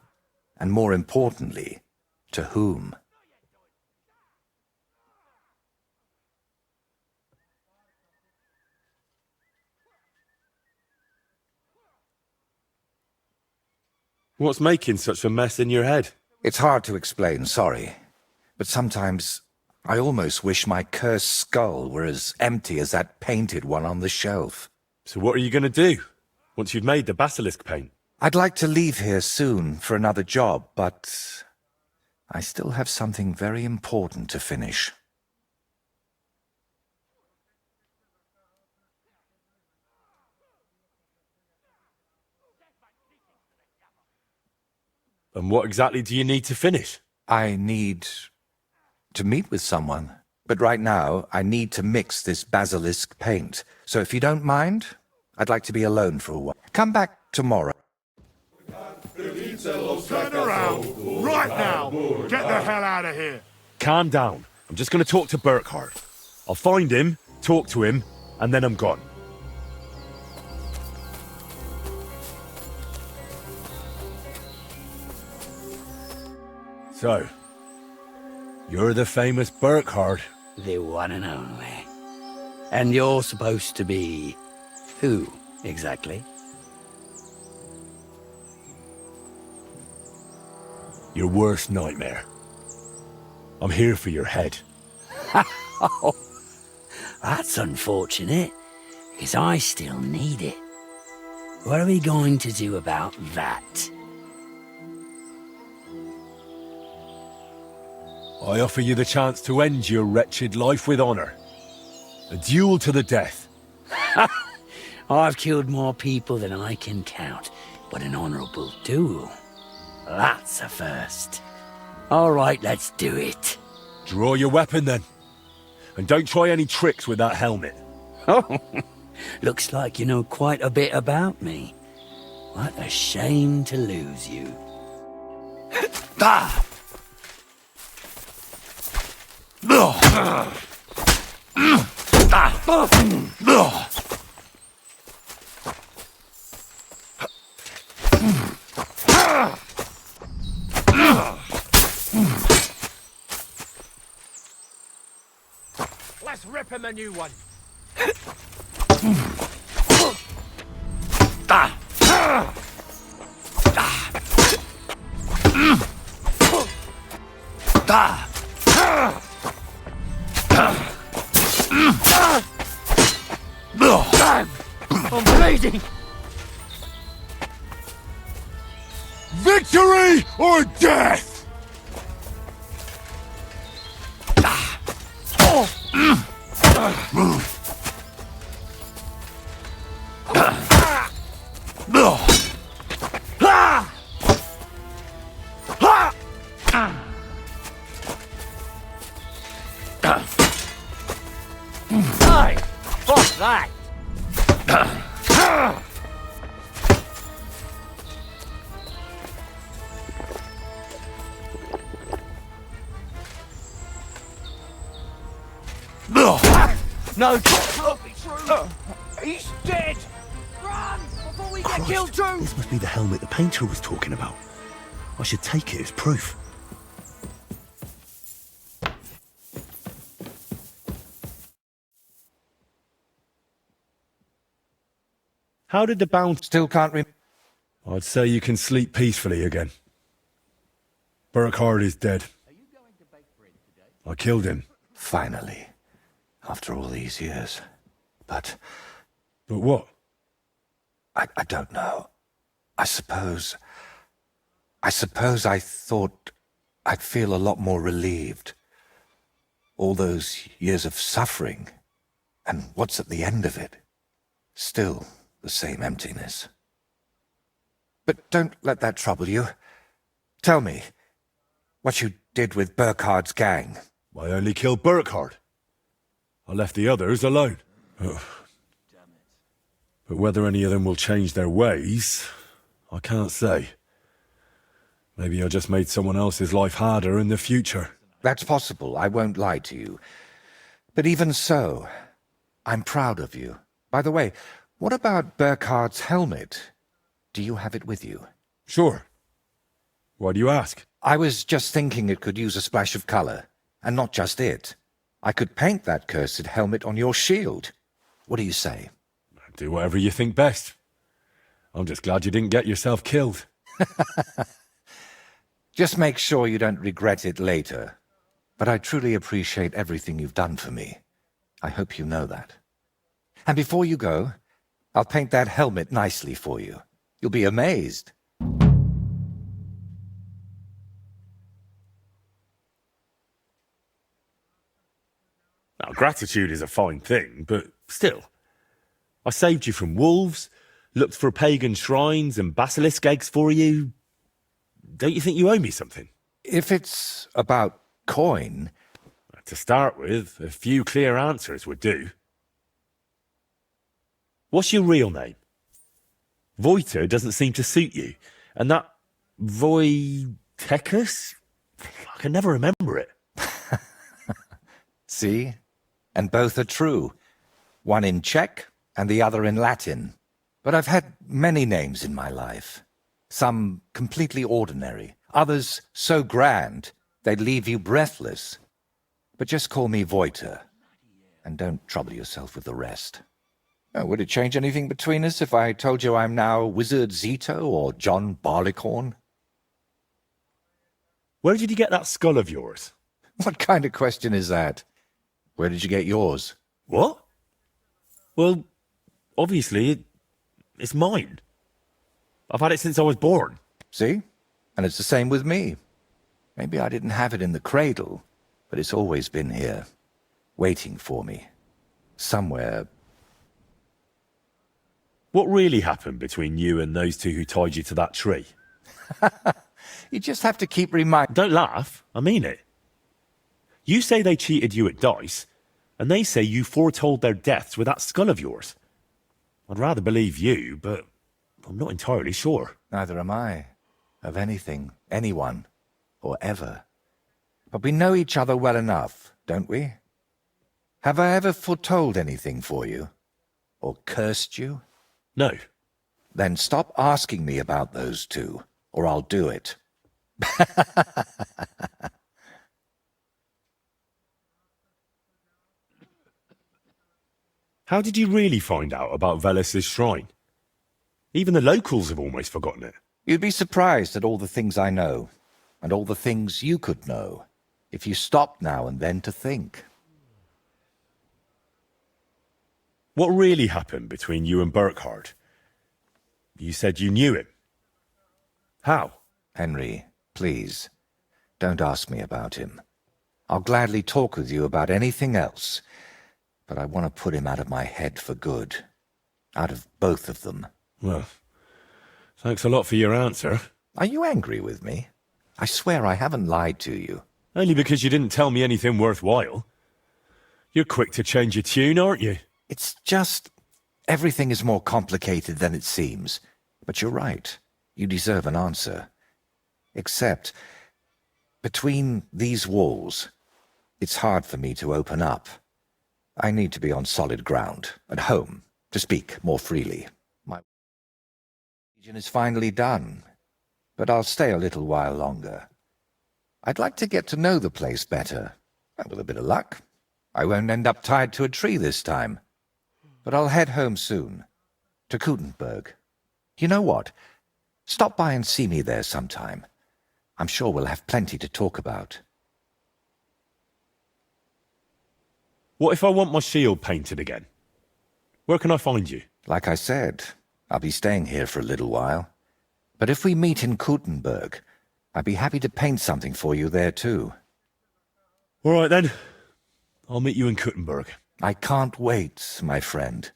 And more importantly, to whom. What's making such a mess in your head? It's hard to explain, sorry. But sometimes I almost wish my cursed skull were as empty as that painted one on the shelf. So what are you going to do, once you've made the basilisk paint? I'd like to leave here soon for another job, but I still have something very important to finish. And what exactly do you need to finish? I need to meet with someone. But right now, I need to mix this basilisk paint. So if you don't mind, I'd like to be alone for a while. Come back tomorrow. Turn around. Right now. Get the hell out of here. Calm down. I'm just going to talk to Burkhardt. I'll find him, talk to him, and then I'm gone. So, you're the famous Burkhardt. The one and only. And you're supposed to be... who, exactly? Your worst nightmare. I'm here for your head. Oh, that's unfortunate, because I still need it. What are we going to do about that? I offer you the chance to end your wretched life with honor. A duel to the death. I've killed more people than I can count, but an honorable duel, that's a first. All right, let's do it. Draw your weapon then. And don't try any tricks with that helmet. Oh, looks like you know quite a bit about me. What a shame to lose you. Ah! Let's rip him a new one. I'm bleeding! Victory or death! Hey! Fuck that! No! He's dead. Run before we get killed too. This must be the helmet the painter was talking about. I should take it as proof. How did the bounty... Still can't I'd say you can sleep peacefully again. Burkhardt is dead. I killed him. Finally. After all these years. But what? I don't know. I suppose I thought I'd feel a lot more relieved. All those years of suffering, and what's at the end of it? Still the same emptiness. But don't let that trouble you. Tell me, what you did with Burkhardt's gang. I only killed Burkhardt. I left the others alone. But But whether any of them will change their ways, I can't say. Maybe I just made someone else's life harder in the future. That's possible, I won't lie to you. But even so, I'm proud of you. By the way, what about Burkhardt's helmet? Do you have it with you? Sure. Why do you ask? I was just thinking it could use a splash of color. And not just it. I could paint that cursed helmet on your shield. What do you say? Do whatever you think best. I'm just glad you didn't get yourself killed. Just make sure you don't regret it later. But I truly appreciate everything you've done for me. I hope you know that. And before you go, I'll paint that helmet nicely for you. You'll be amazed. Now, gratitude is a fine thing, but still. I saved you from wolves, looked for pagan shrines and basilisk eggs for you. Don't you think you owe me something? If it's about coin... To start with, a few clear answers would do. What's your real name? Voiter doesn't seem to suit you. And that Voitechus? I can never remember it. See? And both are true. One in Czech and the other in Latin. But I've had many names in my life. Some completely ordinary. Others so grand they'd leave you breathless. But just call me Voiter. And don't trouble yourself with the rest. Oh, would it change anything between us if I told you I'm now Wizard Zito or John Barleycorn? Where did you get that skull of yours? What kind of question is that? Where did you get yours? What? Well, obviously, it's mine. I've had it since I was born. See? And it's the same with me. Maybe I didn't have it in the cradle, but it's always been here, waiting for me. Somewhere. What really happened between you and those two who tied you to that tree? You just have to keep reminding... Don't laugh. I mean it. You say they cheated you at dice, and they say you foretold their deaths with that skull of yours. I'd rather believe you, but I'm not entirely sure. Neither am I. Of anything, anyone, or ever. But we know each other well enough, don't we? Have I ever foretold anything for you? Or cursed you? No. Then stop asking me about those two, or I'll do it. How did you really find out about Velis's shrine? Even the locals have almost forgotten it. You'd be surprised at all the things I know, and all the things you could know, if you stopped now and then to think. What really happened between you and Burkhard? You said you knew him. How? Henry, please, don't ask me about him. I'll gladly talk with you about anything else, but I want to put him out of my head for good. Out of both of them. Well, thanks a lot for your answer. Are you angry with me? I swear I haven't lied to you. Only because you didn't tell me anything worthwhile. You're quick to change your tune, aren't you? It's just... everything is more complicated than it seems. But you're right. You deserve an answer. Except, between these walls, it's hard for me to open up. I need to be on solid ground, at home, to speak more freely. My region is finally done, but I'll stay a little while longer. I'd like to get to know the place better, and with a bit of luck, I won't end up tied to a tree this time. But I'll head home soon, to Kutenberg. You know what? Stop by and see me there sometime. I'm sure we'll have plenty to talk about. What if I want my shield painted again? Where can I find you? Like I said, I'll be staying here for a little while. But if we meet in Kutenberg, I'd be happy to paint something for you there too. All right then. I'll meet you in Kutenberg. I can't wait, my friend.